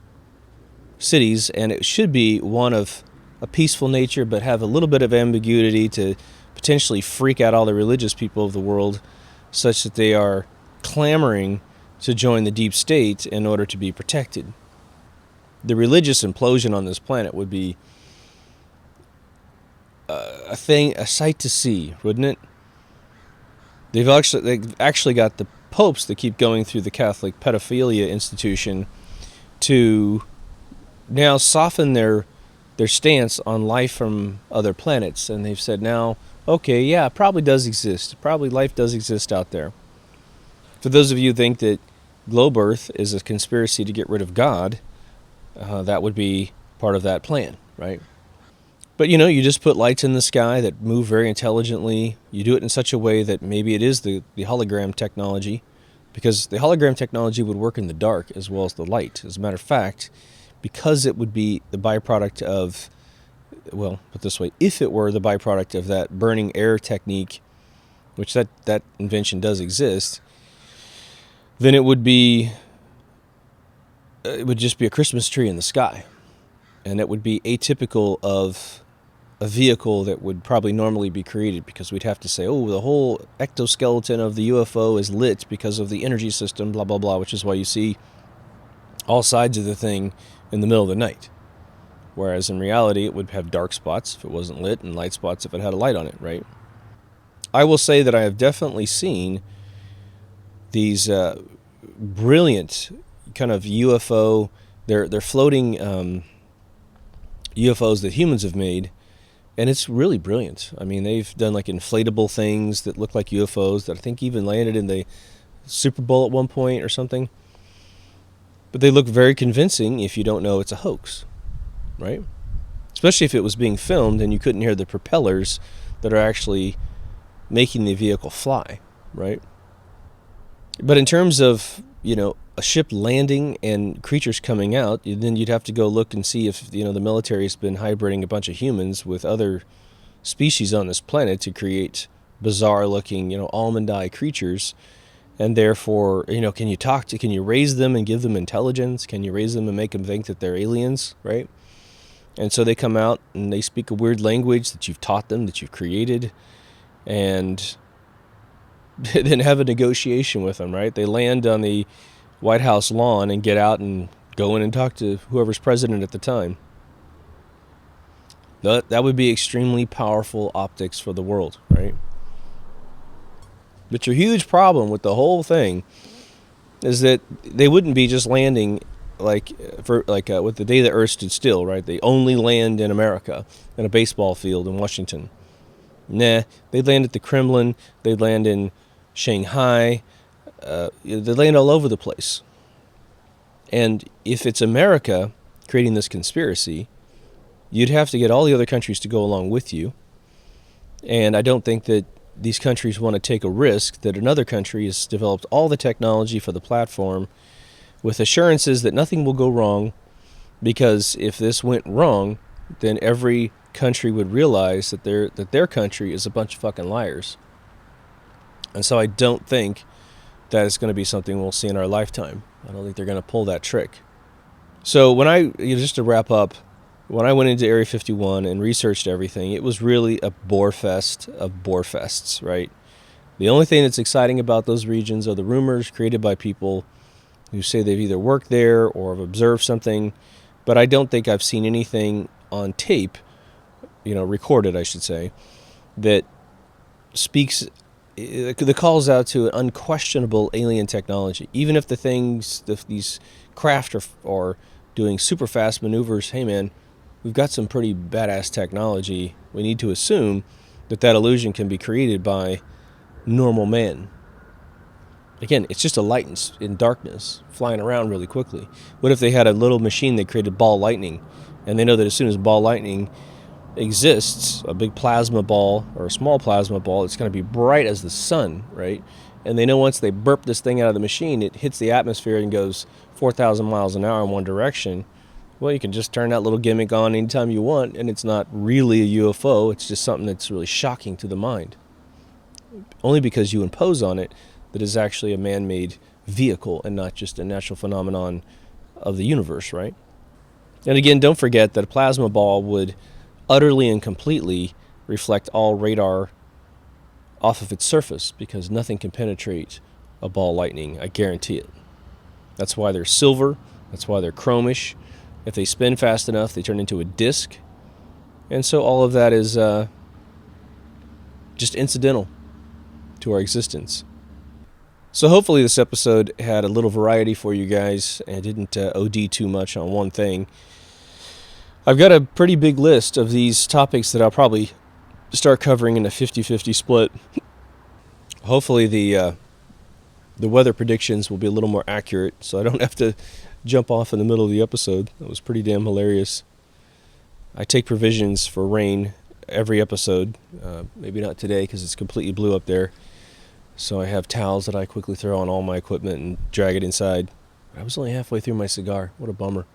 cities, and it should be one of a peaceful nature, but have a little bit of ambiguity to potentially freak out all the religious people of the world, such that they are clamoring to join the deep state in order to be protected. The religious implosion on this planet would be a sight to see, wouldn't it? They've actually got the popes that keep going through the Catholic pedophilia institution to now soften their stance on life from other planets, and they've said now, okay, yeah, it probably does exist. Probably life does exist out there. For those of you who think that globe Earth is a conspiracy to get rid of God, that would be part of that plan, right? But you just put lights in the sky that move very intelligently. You do it in such a way that maybe it is the hologram technology, because the hologram technology would work in the dark as well as the light. As a matter of fact, because it would be the byproduct of, well, put it this way, if it were the byproduct of that burning air technique, which that invention does exist, then it would just be a Christmas tree in the sky. And it would be atypical of a vehicle that would probably normally be created, because we'd have to say, oh, the whole exoskeleton of the UFO is lit because of the energy system, blah, blah, blah, which is why you see all sides of the thing in the middle of the night. Whereas in reality, it would have dark spots if it wasn't lit, and light spots if it had a light on it, right? I will say that I have definitely seen these brilliant kind of UFO. They're floating UFOs that humans have made, and it's really brilliant. I mean, they've done like inflatable things that look like UFOs that I think even landed in the Super Bowl at one point or something. But they look very convincing if you don't know it's a hoax, right? Especially if it was being filmed and you couldn't hear the propellers that are actually making the vehicle fly, right? But in terms of, a ship landing and creatures coming out, then you'd have to go look and see if, the military has been hybriding a bunch of humans with other species on this planet to create bizarre-looking, almond eye creatures. And therefore, can you raise them and give them intelligence? Can you raise them and make them think that they're aliens, right? And so they come out and they speak a weird language that you've taught them, that you've created, and then have a negotiation with them, right? They land on the White House lawn and get out and go in and talk to whoever's president at the time. That would be extremely powerful optics for the world, right? But your huge problem with the whole thing is that they wouldn't be just landing with the day the Earth stood still, right? They only land in America, in a baseball field in Washington. Nah, they'd land at the Kremlin, they'd land in Shanghai, they land all over the place. And if it's America creating this conspiracy, you'd have to get all the other countries to go along with you. And I don't think that these countries want to take a risk that another country has developed all the technology for the platform with assurances that nothing will go wrong, because if this went wrong, then every country would realize that their country is a bunch of fucking liars. And so I don't think that it's going to be something we'll see in our lifetime. I don't think they're going to pull that trick. So just to wrap up, when I went into Area 51 and researched everything, it was really a bore fest of bore fests, right? The only thing that's exciting about those regions are the rumors created by people who say they've either worked there or have observed something, but I don't think I've seen anything on tape, recorded, I should say, that calls out to an unquestionable alien technology. Even if these craft are doing super fast maneuvers, hey man, we've got some pretty badass technology. We need to assume that illusion can be created by normal man. Again, it's just a light in darkness flying around really quickly. What if they had a little machine that created ball lightning, and they know that as soon as ball lightning exists, a big plasma ball or a small plasma ball, it's going to be bright as the sun, right? And they know once they burp this thing out of the machine, it hits the atmosphere and goes 4,000 miles an hour in one direction. Well, you can just turn that little gimmick on anytime you want, and it's not really a UFO. It's just something that's really shocking to the mind. Only because you impose on it that is actually a man-made vehicle and not just a natural phenomenon of the universe, right? And again, don't forget that a plasma ball would utterly and completely reflect all radar off of its surface, because nothing can penetrate a ball lightning, I guarantee it. That's why they're silver. That's why they're chromish. If they spin fast enough, they turn into a disc. And so all of that is just incidental to our existence. So hopefully this episode had a little variety for you guys and didn't OD too much on one thing. I've got a pretty big list of these topics that I'll probably start covering in a 50-50 split. Hopefully the weather predictions will be a little more accurate, so I don't have to jump off in the middle of the episode. That was pretty damn hilarious. I take provisions for rain every episode. Maybe not today because it's completely blue up there. So I have towels that I quickly throw on all my equipment and drag it inside. I was only halfway through my cigar. What a bummer.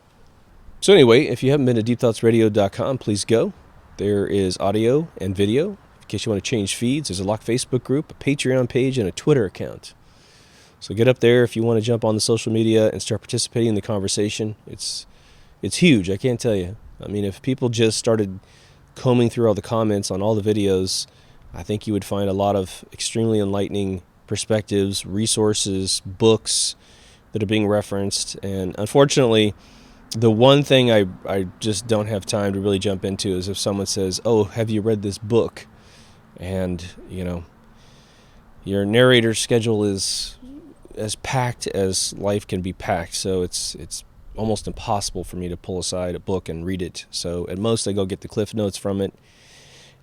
So anyway, if you haven't been to deepthoughtsradio.com, please go. There is audio and video. In case you want to change feeds, there's a locked Facebook group, a Patreon page, and a Twitter account. So get up there if you want to jump on the social media and start participating in the conversation. It's huge, I can't tell you. I mean, if people just started combing through all the comments on all the videos, I think you would find a lot of extremely enlightening perspectives, resources, books that are being referenced. And unfortunately, the one thing I just don't have time to really jump into is if someone says, oh, have you read this book? And, your narrator's schedule is as packed as life can be packed. So it's almost impossible for me to pull aside a book and read it. So at most I go get the cliff notes from it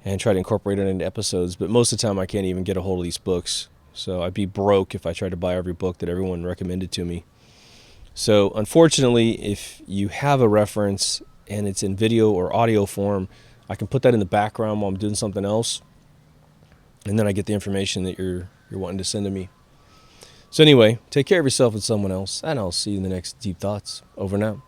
and try to incorporate it into episodes. But most of the time I can't even get a hold of these books. So I'd be broke if I tried to buy every book that everyone recommended to me. So unfortunately, if you have a reference and it's in video or audio form, I can put that in the background while I'm doing something else, and then I get the information that you're wanting to send to me. So anyway, take care of yourself and someone else, and I'll see you in the next Deep Thoughts. Over now.